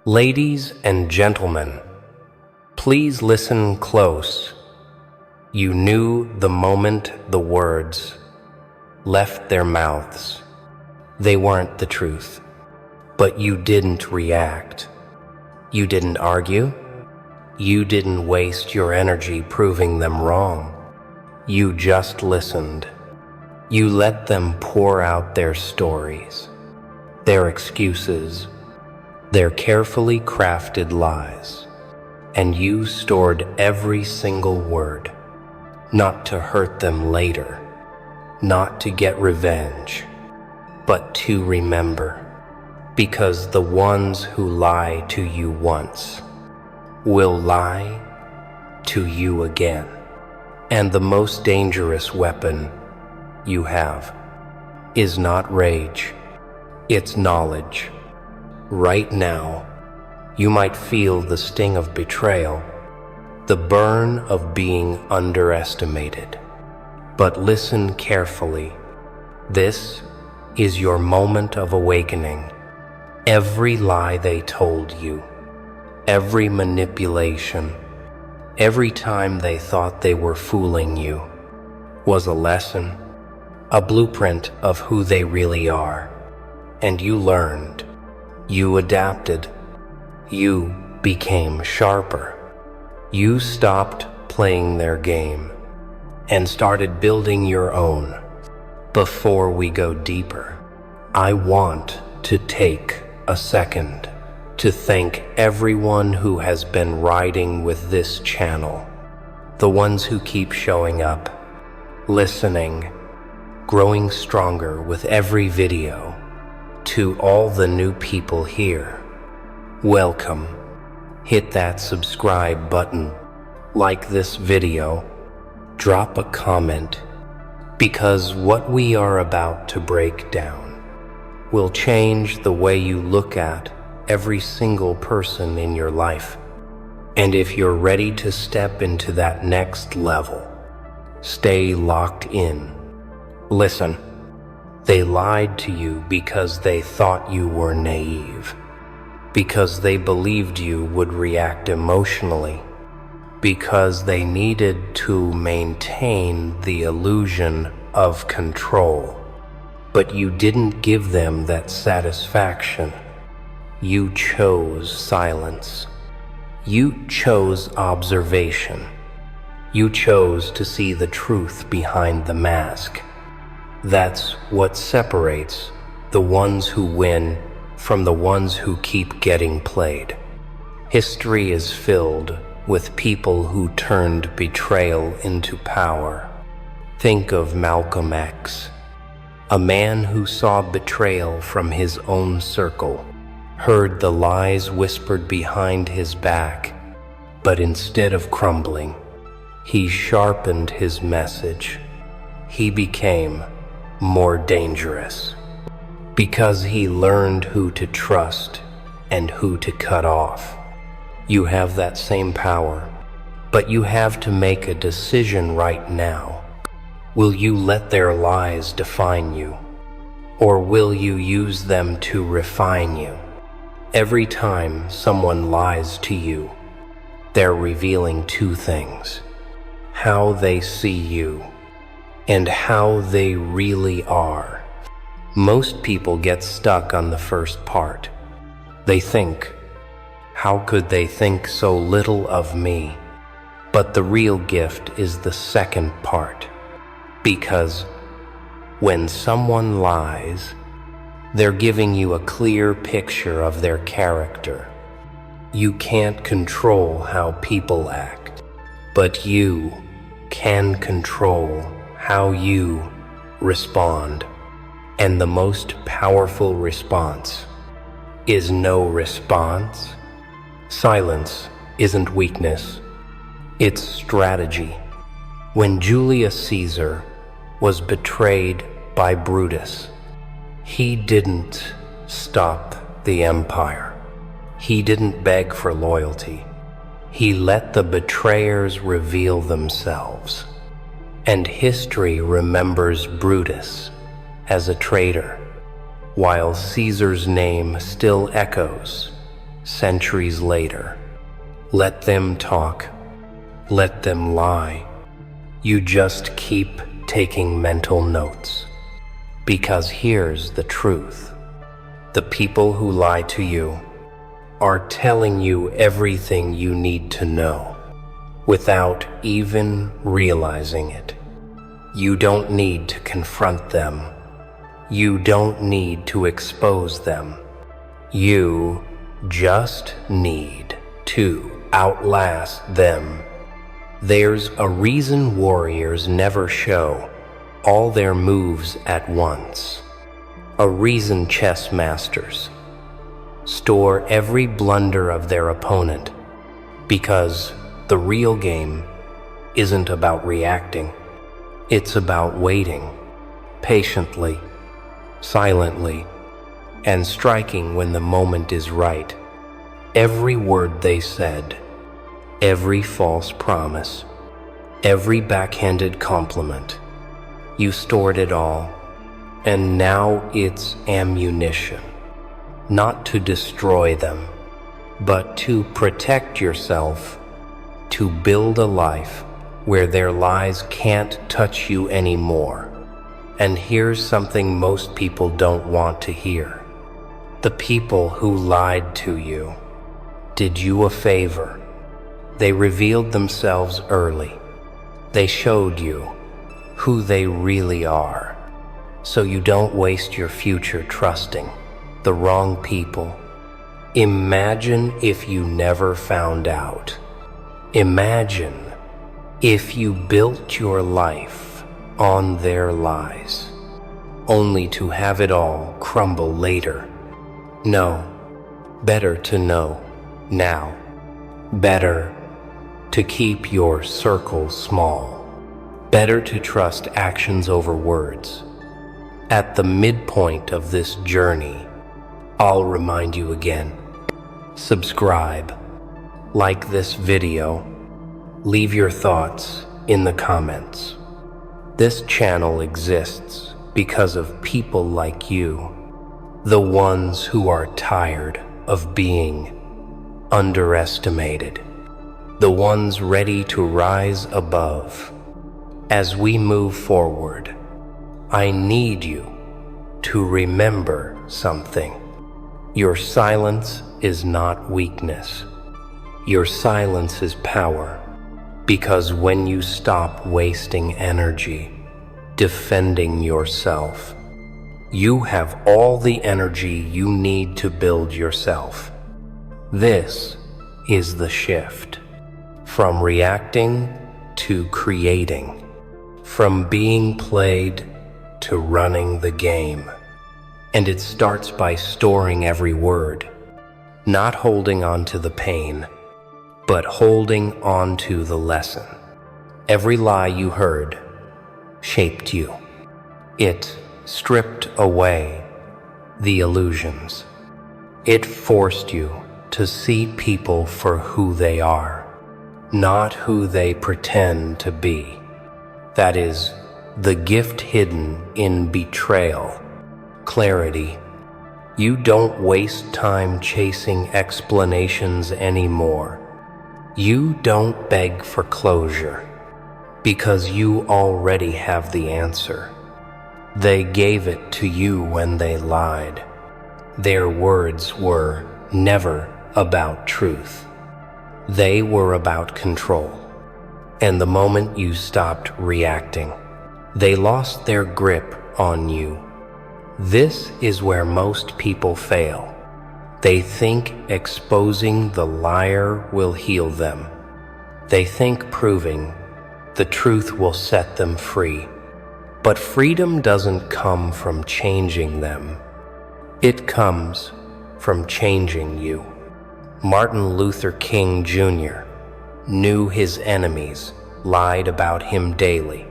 Ladies and gentlemen, please listen close. You knew the moment the words left their mouths. They weren't the truth, but you didn't react. You didn't argue. You didn't waste your energy proving them wrong. You just listened. You let them pour out their stories, their excuses, their carefully crafted lies, and you stored every single word, not to hurt them later, not to get revenge, but to remember, because the ones who lie to you once will lie to you again. And the most dangerous weapon you have is not rage, it's knowledge. Right now, you might feel the sting of betrayal, the burn of being underestimated. But listen carefully. This is your moment of awakening. Every lie they told you, every manipulation, every time they thought they were fooling you, was a lesson, a blueprint of who they really are. And you learned. You adapted. You became sharper. You stopped playing their game and started building your own. Before we go deeper, I want to take a second to thank everyone who has been riding with this channel, the ones who keep showing up, listening, growing stronger with every video. To all the new people here, welcome. Hit that subscribe button, like this video, drop a comment, because what we are about to break down will change the way you look at every single person in your life. And if you're ready to step into that next level, stay locked in. Listen. They lied to you because they thought you were naive, because they believed you would react emotionally, because they needed to maintain the illusion of control. But you didn't give them that satisfaction. You chose silence. You chose observation. You chose to see the truth behind the mask. That's what separates the ones who win from the ones who keep getting played. History is filled with people who turned betrayal into power. Think of Malcolm X, a man who saw betrayal from his own circle, heard the lies whispered behind his back, but instead of crumbling, he sharpened his message. He became more dangerous because he learned who to trust and who to cut off. You have that same power, but you have to make a decision right now. Will you let their lies define you, or will you use them to refine you? Every time someone lies to you, they're revealing two things: how they see you and how they really are. Most people get stuck on the first part. They think, how could they think so little of me? But the real gift is the second part. Because when someone lies, they're giving you a clear picture of their character. You can't control how people act, but you can control how you respond. And the most powerful response is no response. Silence isn't weakness, it's strategy. When Julius Caesar was betrayed by Brutus, he didn't stop the empire. He didn't beg for loyalty. He let the betrayers reveal themselves. And history remembers Brutus as a traitor, while Caesar's name still echoes centuries later. Let them talk. Let them lie. You just keep taking mental notes. Because here's the truth. The people who lie to you are telling you everything you need to know without even realizing it. You don't need to confront them. You don't need to expose them. You just need to outlast them. There's a reason warriors never show all their moves at once. A reason chess masters store every blunder of their opponent, because the real game isn't about reacting. It's about waiting patiently, silently, and striking when the moment is right. Every word they said, every false promise, every backhanded compliment, you stored it all, and now it's ammunition. Not to destroy them, but to protect yourself, to build a life where their lies can't touch you anymore. And here's something most people don't want to hear. The people who lied to you did you a favor. They revealed themselves early. They showed you who they really are, so you don't waste your future trusting the wrong people. Imagine if you never found out. Imagine if you built your life on their lies, only to have it all crumble later. No, better to know now. Better to keep your circle small. Better to trust actions over words. At the midpoint of this journey, I'll remind you again. Subscribe, like this video, leave your thoughts in the comments. This channel exists because of people like you, the ones who are tired of being underestimated, the ones ready to rise above. As we move forward, I need you to remember something. Your silence is not weakness. Your silence is power, because when you stop wasting energy defending yourself, you have all the energy you need to build yourself. This is the shift from reacting to creating, from being played to running the game. And it starts by storing every word, not holding on to the pain, but holding on to the lesson. Every lie you heard shaped you. It stripped away the illusions. It forced you to see people for who they are, not who they pretend to be. That is the gift hidden in betrayal. Clarity. You don't waste time chasing explanations anymore. You don't beg for closure, because you already have the answer. They gave it to you when they lied. Their words were never about truth. They were about control. And the moment you stopped reacting, they lost their grip on you. This is where most people fail. They think exposing the liar will heal them. They think proving the truth will set them free. But freedom doesn't come from changing them. It comes from changing you. Martin Luther King Jr. knew his enemies lied about him daily.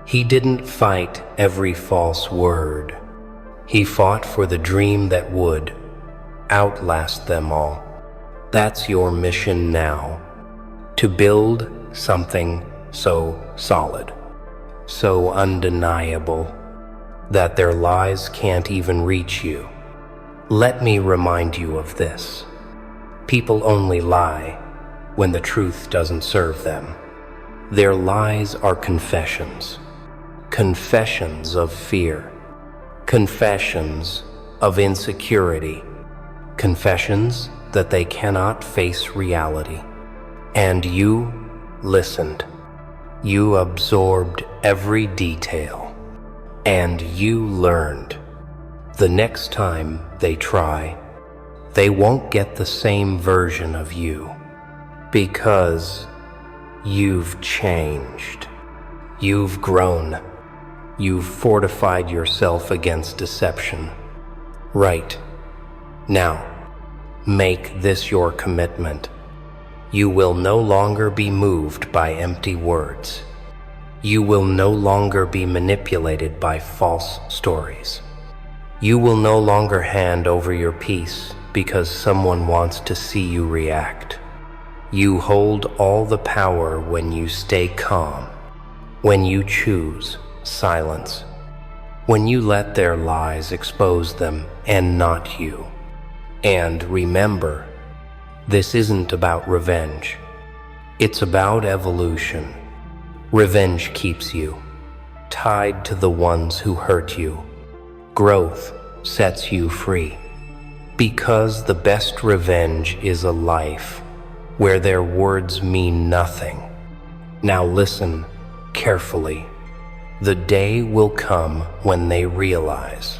He didn't fight every false word. He fought for the dream that would outlast them all. That's your mission now, to build something so solid, so undeniable, that their lies can't even reach you. Let me remind you of this. People only lie when the truth doesn't serve them. Their lies are confessions. Confessions of fear. Confessions of insecurity. Confessions that they cannot face reality. And you listened. You absorbed every detail. And you learned. The next time they try, they won't get the same version of you. Because you've changed. You've grown. You've fortified yourself against deception. Right. Now, make this your commitment. You will no longer be moved by empty words. You will no longer be manipulated by false stories. You will no longer hand over your peace because someone wants to see you react. You hold all the power when you stay calm, when you choose silence, when you let their lies expose them and not you. And remember, this isn't about revenge. It's about evolution. Revenge keeps you tied to the ones who hurt you. Growth sets you free. Because the best revenge is a life where their words mean nothing. Now listen carefully. The day will come when they realize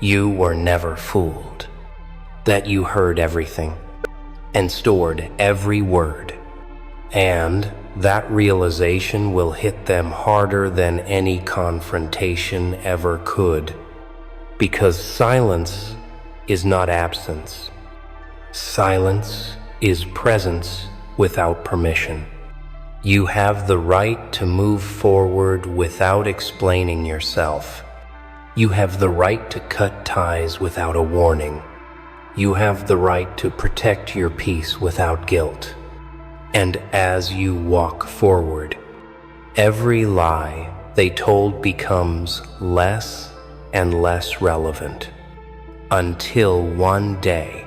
you were never fooled, that you heard everything and stored every word, and that realization will hit them harder than any confrontation ever could, because silence is not absence. Silence is presence without permission. You have the right to move forward without explaining yourself. You have the right to cut ties without a warning. You have the right to protect your peace without guilt. And as you walk forward, every lie they told becomes less and less relevant, until one day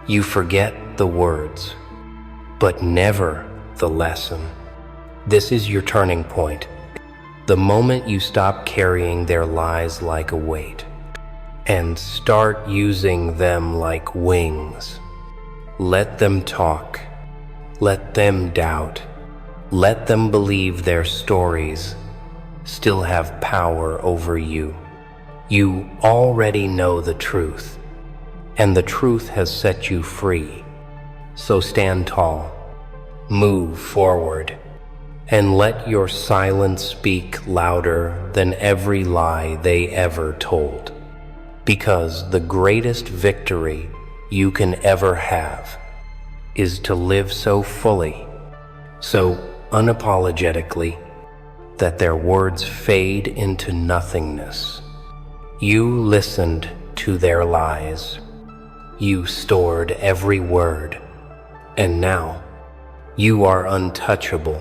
you forget the words, but never the lesson. This is your turning point. The moment you stop carrying their lies like a weight and start using them like wings. Let them talk. Let them doubt. Let them believe their stories still have power over you. You already know the truth, and the truth has set you free. So stand tall, move forward, and let your silence speak louder than every lie they ever told. Because the greatest victory you can ever have is to live so fully, so unapologetically, that their words fade into nothingness. You listened to their lies. You stored every word. And now you are untouchable